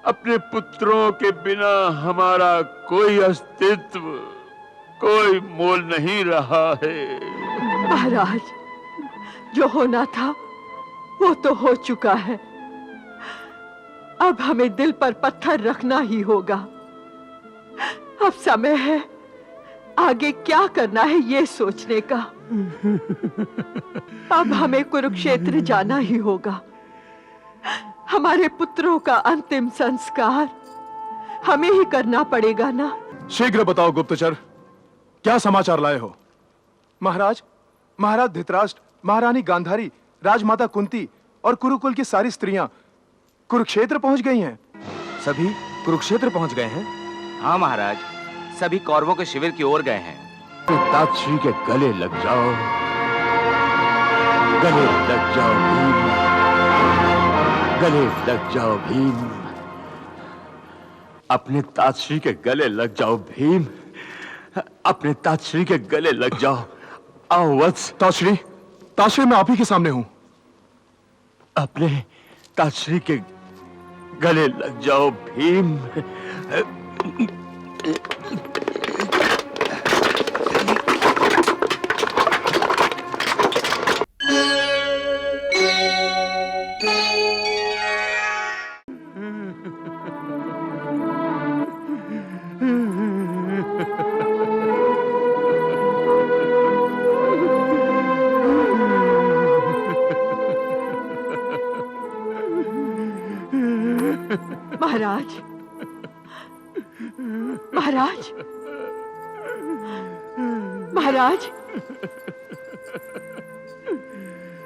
अपने पुत्रों के बिना हमारा कोई अस्तित्व, कोई मोल नहीं रहा है। महाराज, जो होना था वो तो हो चुका है। अब हमें दिल पर पत्थर रखना ही होगा। अब समय है आगे क्या करना है ये सोचने का। अब हमें कुरुक्षेत्र जाना ही होगा। हमारे पुत्रों का अंतिम संस्कार हमें ही करना पड़ेगा ना। शीघ्र बताओ गुप्तचर, क्या समाचार लाए हो? महाराज, महाराज धृतराष्ट्र, महारानी गांधारी, राजमाता कुंती और कुरुकुल की सारी स्त्रियां कुरुक्षेत्र पहुंच गई हैं। सभी कुरुक्षेत्र पहुंच गए हैं? हाँ महाराज, सभी कौरवों के शिविर की ओर गए हैं। पिताश्री के गले लग जाओ, गले लग जाओ भीम, गले लग जाओ भीम। अपने तातश्री के गले लग जाओ भीम, अपने तातश्री के गले लग जाओ। आओ वत्स। ताश्री, ताश्री, मैं आप ही के सामने हूं। अपने तातश्री के गले लग जाओ भीम। महाराज, महाराज, महाराज,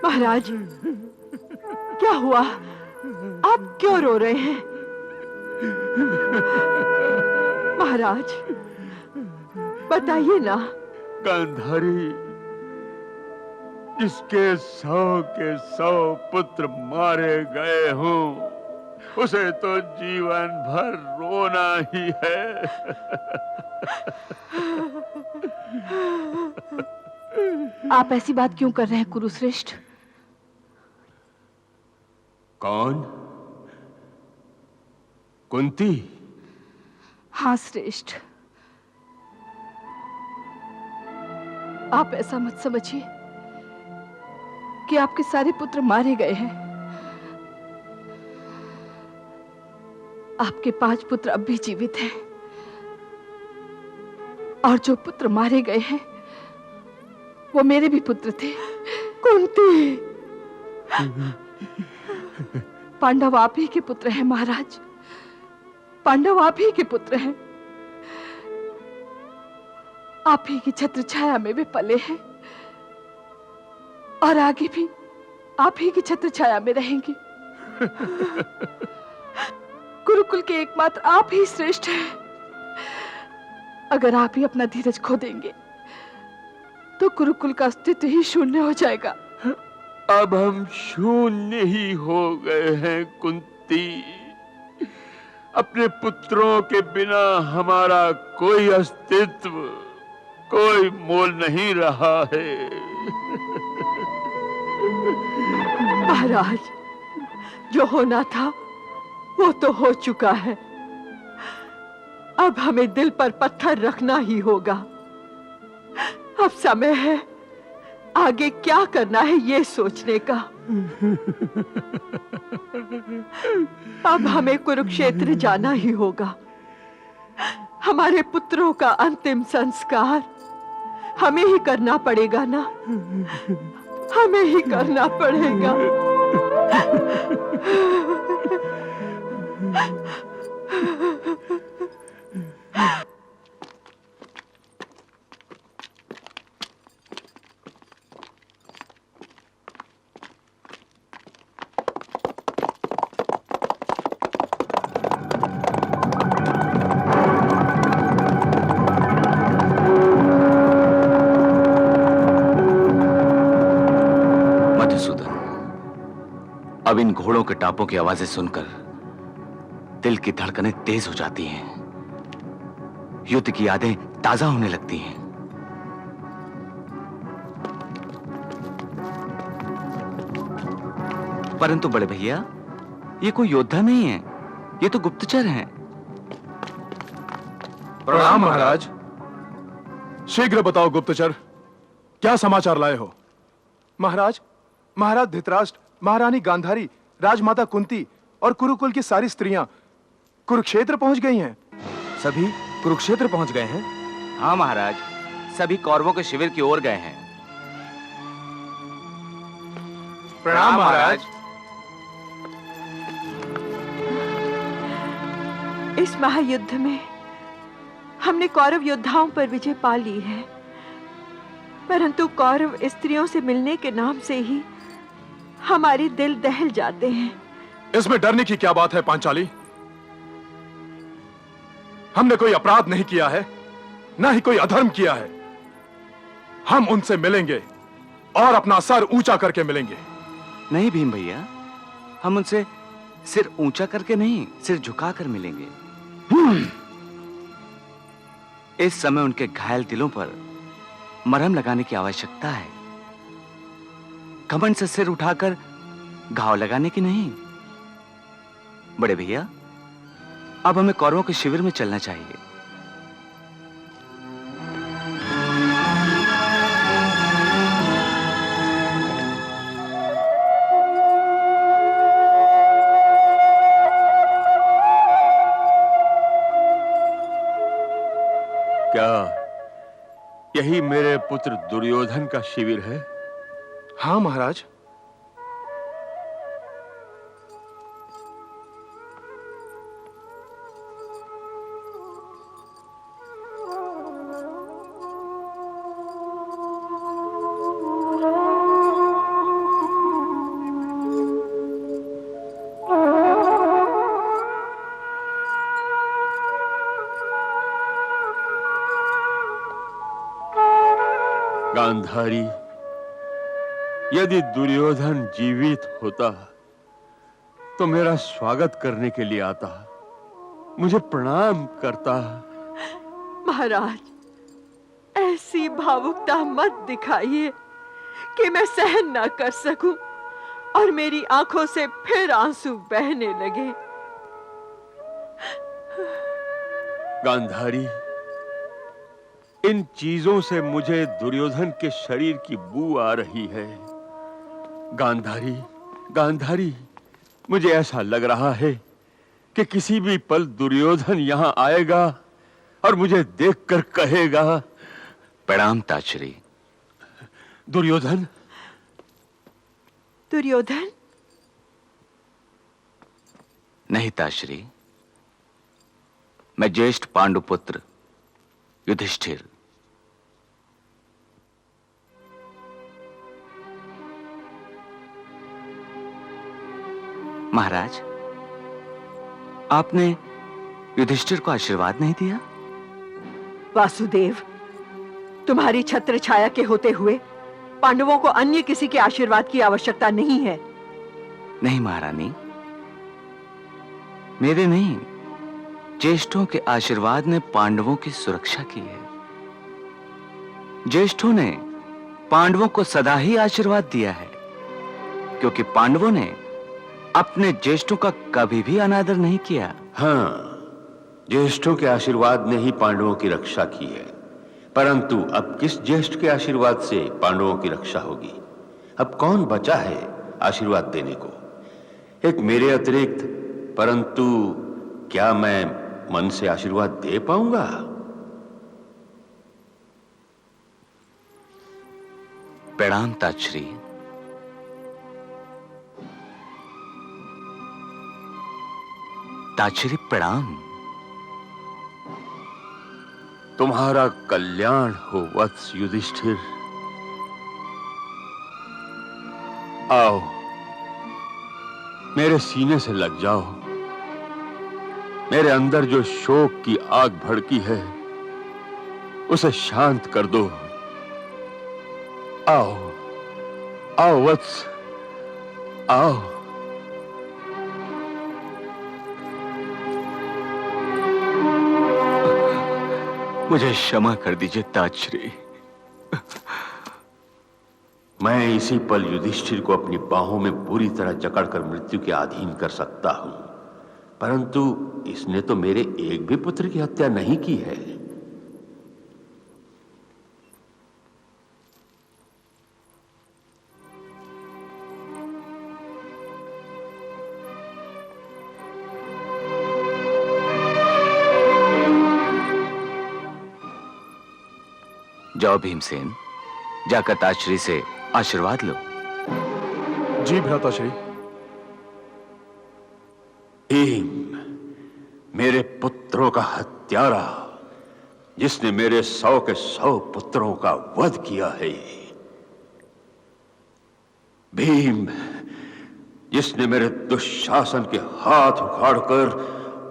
महाराज, क्या हुआ? आप क्यों रो रहे हैं? महाराज, बताइए ना। गांधारी, जिसके 100 के 100 पुत्र मारे गए हों, उसे तो जीवन भर रोना ही है। आप ऐसी बात क्यों कर रहे हैं कुरुश्रेष्ठ? कौन? कुंती? हाँ श्रेष्ठ, आप ऐसा मत समझिए कि आपके सारे पुत्र मारे गए हैं। आपके 5 पुत्र अब भी जीवित हैं, और जो पुत्र मारे गए हैं वो मेरे भी पुत्र थे। कुंती, पांडव आप ही के पुत्र हैं महाराज, पांडव आप ही के पुत्र हैं। आप ही की छत्र छाया में वे पले हैं, और आगे भी आप ही की छत्र छाया में रहेंगे। गुरुकुल के एकमात्र आप ही श्रेष्ठ हैं। अगर आप ही अपना धीरज खो देंगे तो गुरुकुल का अस्तित्व ही शून्य हो जाएगा। अब हम शून्य ही हो गए हैं कुंती। अपने पुत्रों के बिना हमारा कोई अस्तित्व, कोई मोल नहीं रहा है। महाराज, जो होना था वो तो हो चुका है। अब हमें दिल पर पत्थर रखना ही होगा। अब समय है आगे क्या करना है ये सोचने का। अब हमें कुरुक्षेत्र जाना ही होगा। हमारे पुत्रों का अंतिम संस्कार हमें ही करना पड़ेगा ना। हमें ही करना पड़ेगा। अब इन घोड़ों के टापों की आवाजें सुनकर दिल की धड़कनें तेज हो जाती हैं, युद्ध की यादें ताजा होने लगती हैं। परंतु बड़े भैया, ये कोई योद्धा नहीं है, ये तो गुप्तचर हैं। प्रणाम महाराज। शीघ्र बताओ गुप्तचर, क्या समाचार लाए हो? महाराज, महाराज धृतराष्ट्र, महारानी गांधारी, राजमाता कुंती और कुरुकुल की सारी स्त्रियां कुरुक्षेत्र पहुंच गई हैं। सभी कुरुक्षेत्र पहुंच गए हैं? हाँ महाराज, सभी कौरवों के शिविर की ओर गए हैं। प्रणाम महाराज। इस महायुद्ध में हमने कौरव योद्धाओं पर विजय पा ली है, परंतु कौरव स्त्रियों से मिलने के नाम से ही हमारे दिल दहल जाते हैं। इसमें डरने की क्या बात है पांचाली? हमने कोई अपराध नहीं किया है, ना ही कोई अधर्म किया है। हम उनसे मिलेंगे और अपना सर ऊंचा करके मिलेंगे। नहीं भीम भैया, हम उनसे सिर ऊंचा करके नहीं, सिर झुकाकर मिलेंगे। इस समय उनके घायल दिलों पर मरहम लगाने की आवश्यकता है, घमंड से सिर उठाकर घाव लगाने की नहीं। बड़े भैया, अब हमें कौरवों के शिविर में चलना चाहिए। क्या यही मेरे पुत्र दुर्योधन का शिविर है? हाँ महाराज। गांधारी, यदि दुर्योधन जीवित होता तो मेरा स्वागत करने के लिए आता, मुझे प्रणाम करता। महाराज, ऐसी भावुकता मत दिखाइए कि मैं सहन ना कर सकूं और मेरी आंखों से फिर आंसू बहने लगे। गांधारी, इन चीजों से मुझे दुर्योधन के शरीर की बू आ रही है। गांधारी, गांधारी, मुझे ऐसा लग रहा है कि किसी भी पल दुर्योधन यहां आएगा और मुझे देखकर कहेगा, प्रणाम ताचरी। दुर्योधन। दुर्योधन? नहीं ताश्री, मैं ज्येष्ठ पांडुपुत्र युधिष्ठिर। महाराज, आपने युधिष्ठिर को आशीर्वाद नहीं दिया? वासुदेव, तुम्हारी छत्र छाया के होते हुए पांडवों को अन्य किसी के आशीर्वाद की आवश्यकता नहीं है। नहीं महारानी, मेरे नहीं, ज्येष्ठों के आशीर्वाद ने पांडवों की सुरक्षा की है। ज्येष्ठों ने पांडवों को सदा ही आशीर्वाद दिया है, क्योंकि पांडवों ने अपने ज्येष्ठों का कभी भी अनादर नहीं किया। हाँ, ज्येष्ठों के आशीर्वाद ने ही पांडवों की रक्षा की है, परंतु अब किस ज्येष्ठ के आशीर्वाद से पांडवों की रक्षा होगी? अब कौन बचा है आशीर्वाद देने को? एक मेरे अतिरिक्त। परंतु क्या मैं मन से आशीर्वाद दे पाऊंगा? प्रणाम ताश्री। ताश्री प्रणाम। तुम्हारा कल्याण हो वत्स युधिष्ठिर। आओ, मेरे सीने से लग जाओ। मेरे अंदर जो शोक की आग भड़की है उसे शांत कर दो। आओ, आओ वत्स, आओ। मुझे क्षमा कर दीजिए ताश्री। मैं इसी पल युधिष्ठिर को अपनी बाहों में बुरी तरह जकड़कर मृत्यु के अधीन कर सकता हूं, परंतु इसने तो मेरे एक भी पुत्र की हत्या नहीं की है। जाओ भीमसेन, जाकर ताजश्री से आशीर्वाद लो। जी भ्राताश्री। भीम, मेरे पुत्रों का हत्यारा, जिसने मेरे 100 के 100 पुत्रों का वध किया है। भीम, जिसने मेरे दुशासन के हाथ उखाड़कर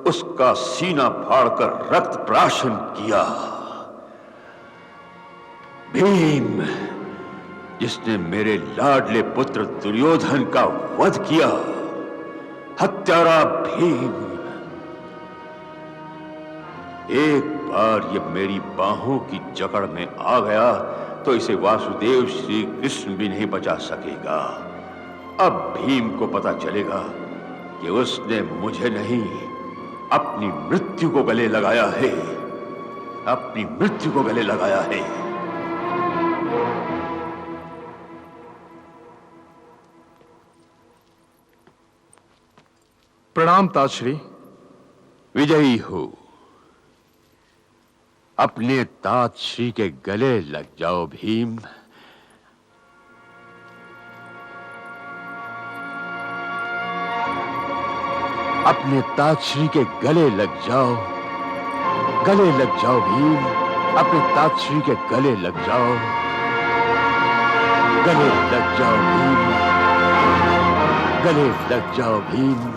उसका सीना फाड़कर रक्त प्राशन किया। भीम, जिसने मेरे लाडले पुत्र दुर्योधन का वध किया। हत्यारा भीम, एक बार ये मेरी बाहों की जकड़ में आ गया तो इसे वासुदेव श्री कृष्ण भी नहीं बचा सकेगा। अब भीम को पता चलेगा कि उसने मुझे नहीं, अपनी मृत्यु को गले लगाया है, अपनी मृत्यु को गले लगाया है। प्रणाम ताजश्री। विजयी हो, अपने ताजश्री के गले लग जाओ भीम। अपने ताजश्री के गले लग जाओ, गले लग जाओ भीम। अपने ताजश्री के गले लग जाओ, गले लग जाओ भीम, गले लग जाओ भीम।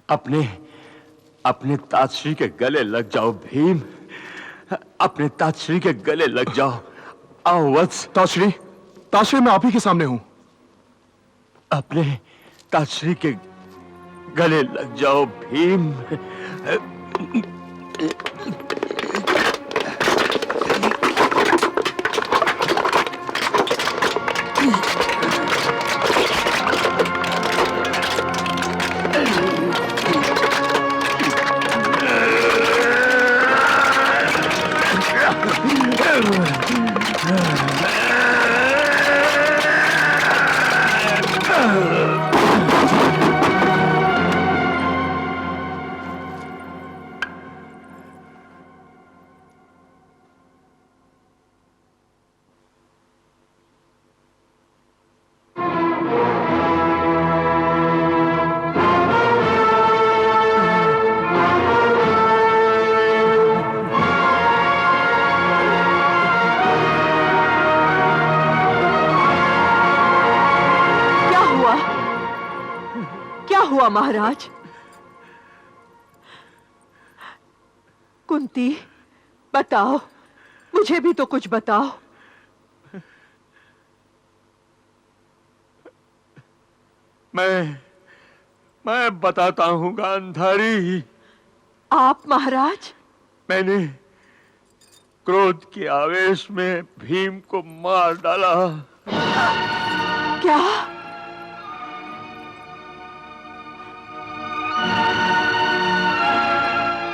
अपने ताजश्री के गले लग जाओ भीम, अपने ताजश्री के गले लग जाओ। आओ वत्स। ताजश्री, ताजश्री मैं आप ही के सामने हूं। अपने ताजश्री के गले लग जाओ भीम। हुआ महाराज? कुंती, बताओ, मुझे भी तो कुछ बताओ। मैं बताता हूं गांधारी। आप महाराज? मैंने क्रोध के आवेश में भीम को मार डाला। क्या?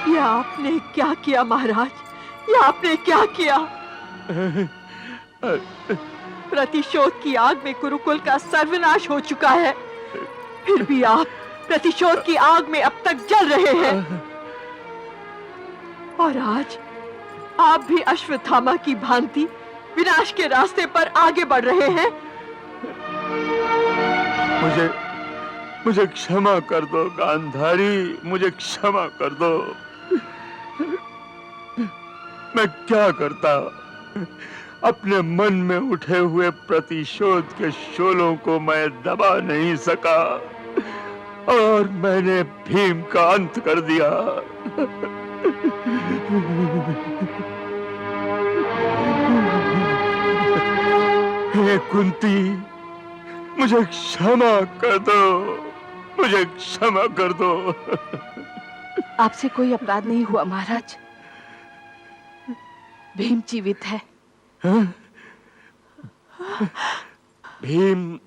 ये आपने क्या किया महाराज? ये आपने क्या किया? प्रतिशोध की आग में कुरुकुल का सर्वनाश हो चुका है, फिर भी आप प्रतिशोध की आग में अब तक जल रहे हैं। और आज आप भी अश्वत्थामा की भांति विनाश के रास्ते पर आगे बढ़ रहे हैं। मुझे क्षमा कर दो गांधारी, मुझे क्षमा कर दो। मैं क्या करता, अपने मन में उठे हुए प्रतिशोध के शोलों को मैं दबा नहीं सका और मैंने भीम का अंत कर दिया। हे कुंती, मुझे क्षमा कर दो, मुझे क्षमा कर दो। आपसे कोई अपराध नहीं हुआ महाराज। भीम जीवित है। भीम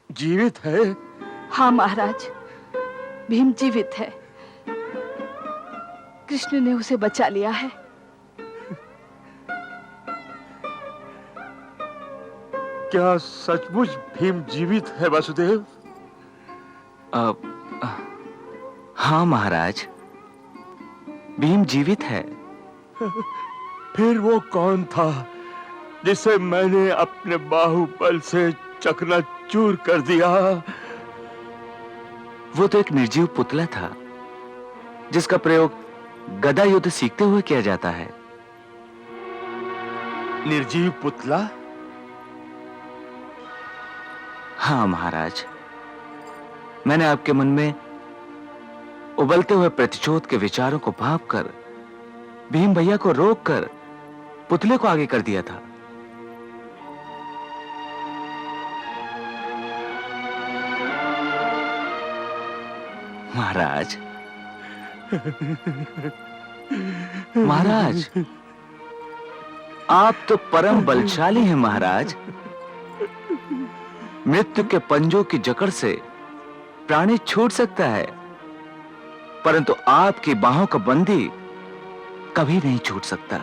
जीवित है? हाँ महाराज, भीम जीवित है। कृष्ण ने उसे बचा लिया है। क्या सचमुच भीम जीवित है वासुदेव? हाँ महाराज, भीम जीवित है। फिर वो कौन था जिसे मैंने अपने बाहुबल से चकनाचूर कर दिया? वो तो एक निर्जीव पुतला था जिसका प्रयोग गदा युद्ध सीखते हुए किया जाता है। निर्जीव पुतला? हाँ महाराज, मैंने आपके मन में उबलते हुए प्रतिशोध के विचारों को भांपकर भीम भैया को रोककर पुतले को आगे कर दिया था। महाराज, महाराज, आप तो परम बलशाली हैं महाराज। मृत्यु के पंजों की जकड़ से प्राणी छूट सकता है, परंतु आपकी बाहों का बंदी कभी नहीं छूट सकता।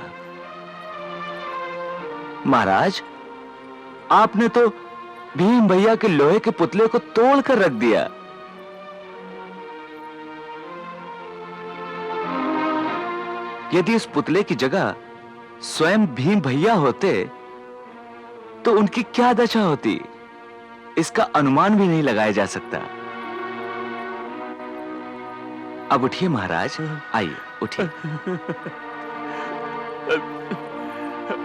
महाराज, आपने तो भीम भैया के लोहे के पुतले को तोड़कर रख दिया। यदि उस पुतले की जगह स्वयं भीम भैया होते तो उनकी क्या दशा होती, इसका अनुमान भी नहीं लगाया जा सकता। अब उठिए महाराज, आइए उठिए,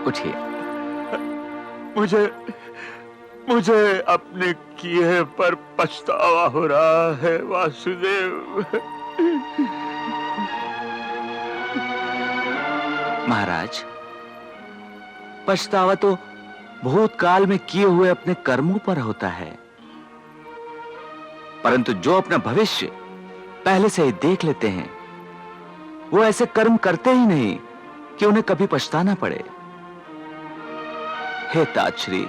उठिए। मुझे अपने किए पर पछतावा हो रहा है वासुदेव। महाराज, पछतावा तो भूतकाल में किए हुए अपने कर्मों पर होता है, परंतु जो अपना भविष्य पहले से ही देख लेते हैं, वो ऐसे कर्म करते ही नहीं कि उन्हें कभी पछताना पड़े। हे ताजश्री,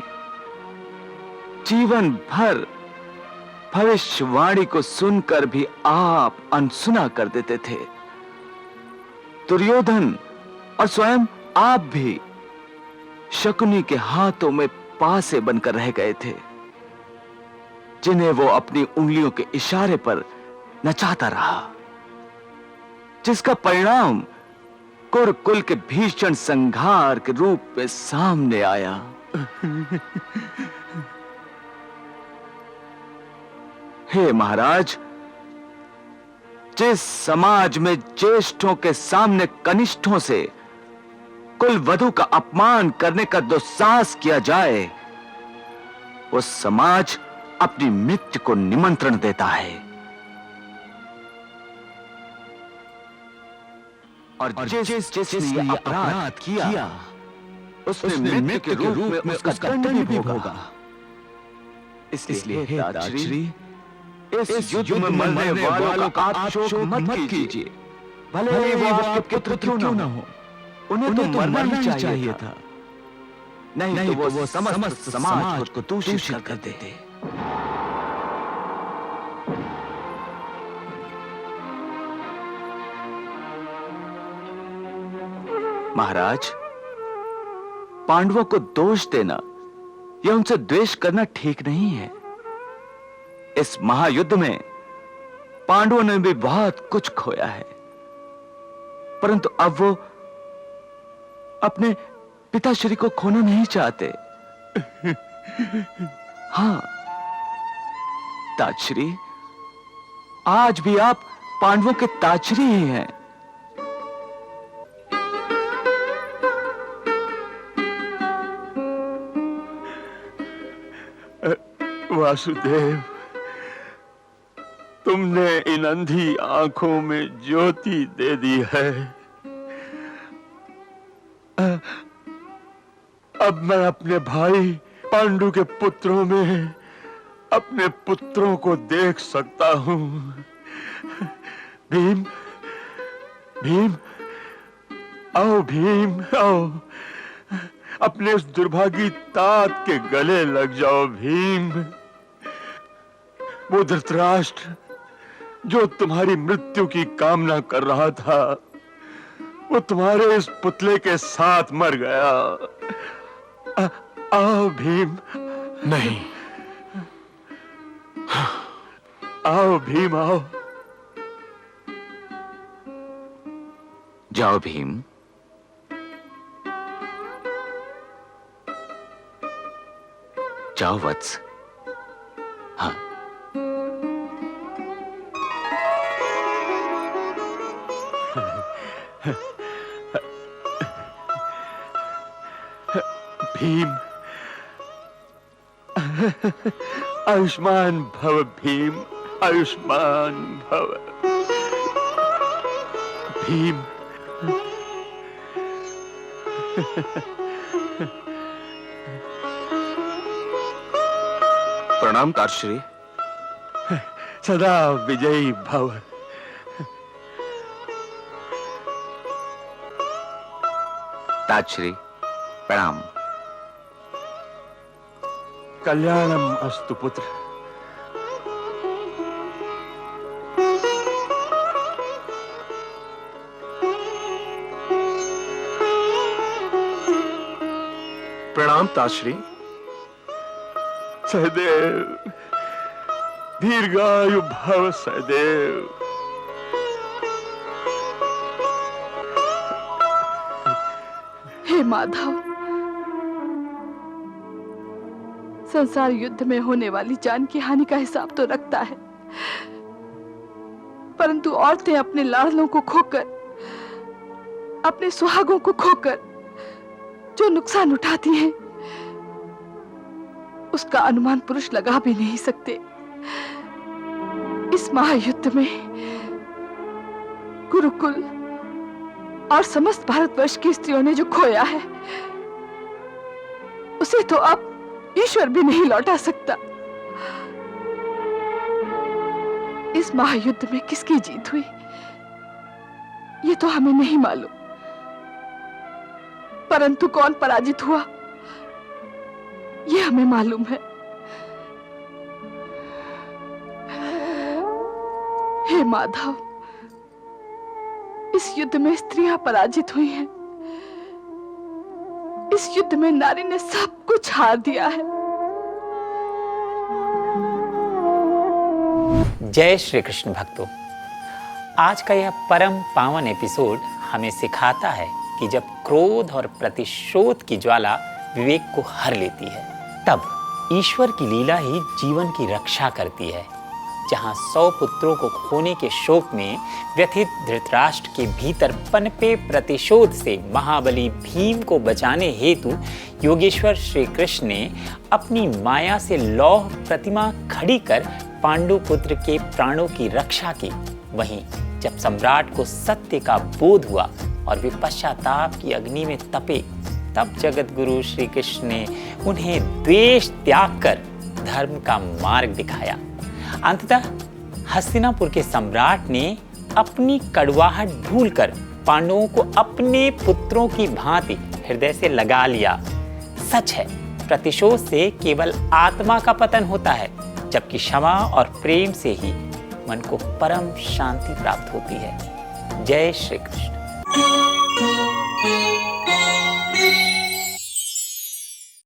जीवन भर भविष्यवाणी को सुनकर भी आप अनसुना कर देते थे। दुर्योधन और स्वयं आप भी शकुनी के हाथों में पासे बनकर रह गए थे, जिन्हें वो अपनी उंगलियों के इशारे पर नचाता रहा, जिसका परिणाम कुरुकुल के भीषण संहार के रूप में सामने आया। हे महाराज, जिस समाज में ज्येष्ठों के सामने कनिष्ठों से कुल वधु का अपमान करने का दुस्साहस किया जाए, वो समाज अपनी मृत्यु को निमंत्रण देता है। और जिसने ये अपराध किया, उसने मृत्यु के रूप में उसका दंड भी भोगा। इसलिए हे ताजश्री, इस युद्ध में मरने वालों का आप शोक मत कीजिए, भले ही वो आपके पुत्र क्यों ना हो। उन्हें तो मरना ही चाहिए था, नहीं तो वो समस्त समाज को दूषित कर देते। महाराज, पांडवों को दोष देना या उनसे द्वेष करना ठीक नहीं है। इस महायुद्ध में पांडवों ने भी बहुत कुछ खोया है, परंतु अब वो अपने पिताश्री को खोना नहीं चाहते। हाँ ताजश्री, आज भी आप पांडवों के ताजश्री ही हैं। वासुदेव, तुमने इन अंधी आंखों में ज्योति दे दी है। अब मैं अपने भाई पांडु के पुत्रों में अपने पुत्रों को देख सकता हूं। भीम, भीम, आओ भीम, आओ, अपने उस दुर्भागी तात के गले लग जाओ भीम। वो धृतराष्ट्र जो तुम्हारी मृत्यु की कामना कर रहा था, वो तुम्हारे इस पुतले के साथ मर गया। आओ भीम। नहीं। आओ भीम, आओ। जाओ भीम। जाओ वत्स। हाँ। भीम, आयुष्मान भव भीम, आयुष्मान भव। भीम, प्रणाम तारश्री। सदा विजयी भव। ताजश्री प्रणाम। कल्याणम अस्तु पुत्र। प्रणाम ताजश्री। सहदेव, दीर्घायु भव सहदेव। हे माधव, संसार युद्ध में होने वाली जान की हानि का हिसाब तो रखता है, परंतु औरतें अपने लाड़लों को खोकर, अपने सुहागों को खोकर जो नुकसान उठाती हैं, उसका अनुमान पुरुष लगा भी नहीं सकते। इस महायुद्ध में गुरुकुल और समस्त भारतवर्ष की स्त्रियों ने जो खोया है, उसे तो अब ईश्वर भी नहीं लौटा सकता। इस महायुद्ध में किसकी जीत हुई, ये तो हमें नहीं मालूम, परंतु कौन पराजित हुआ, ये हमें मालूम है। हे माधव, इस युद्ध में स्त्रियां पराजित हुई हैं। इस युद्ध में नारी ने सब कुछ हार दिया है। जय श्री कृष्ण भक्तों, आज का यह परम पावन एपिसोड हमें सिखाता है कि जब क्रोध और प्रतिशोध की ज्वाला विवेक को हर लेती है, तब ईश्वर की लीला ही जीवन की रक्षा करती है। जहां 100 पुत्रों को खोने के शोक में व्यथित धृतराष्ट्र के भीतर पनपे प्रतिशोध से महाबली भीम को बचाने हेतु योगेश्वर श्री कृष्ण ने अपनी माया से लौह प्रतिमा खड़ी कर पांडु पुत्र के प्राणों की रक्षा की। वहीं जब सम्राट को सत्य का बोध हुआ और वे पश्चाताप की अग्नि में तपे, तब जगत गुरु श्री कृष्ण ने उन्हें द्वेष त्याग कर धर्म का मार्ग दिखाया। अंततः हस्तिनापुर के सम्राट ने अपनी कड़वाहट भूलकर पांडवों को अपने पुत्रों की भांति हृदय से लगा लिया। सच है, प्रतिशोध से केवल आत्मा का पतन होता है, जबकि क्षमा और प्रेम से ही मन को परम शांति प्राप्त होती है। जय श्री कृष्ण।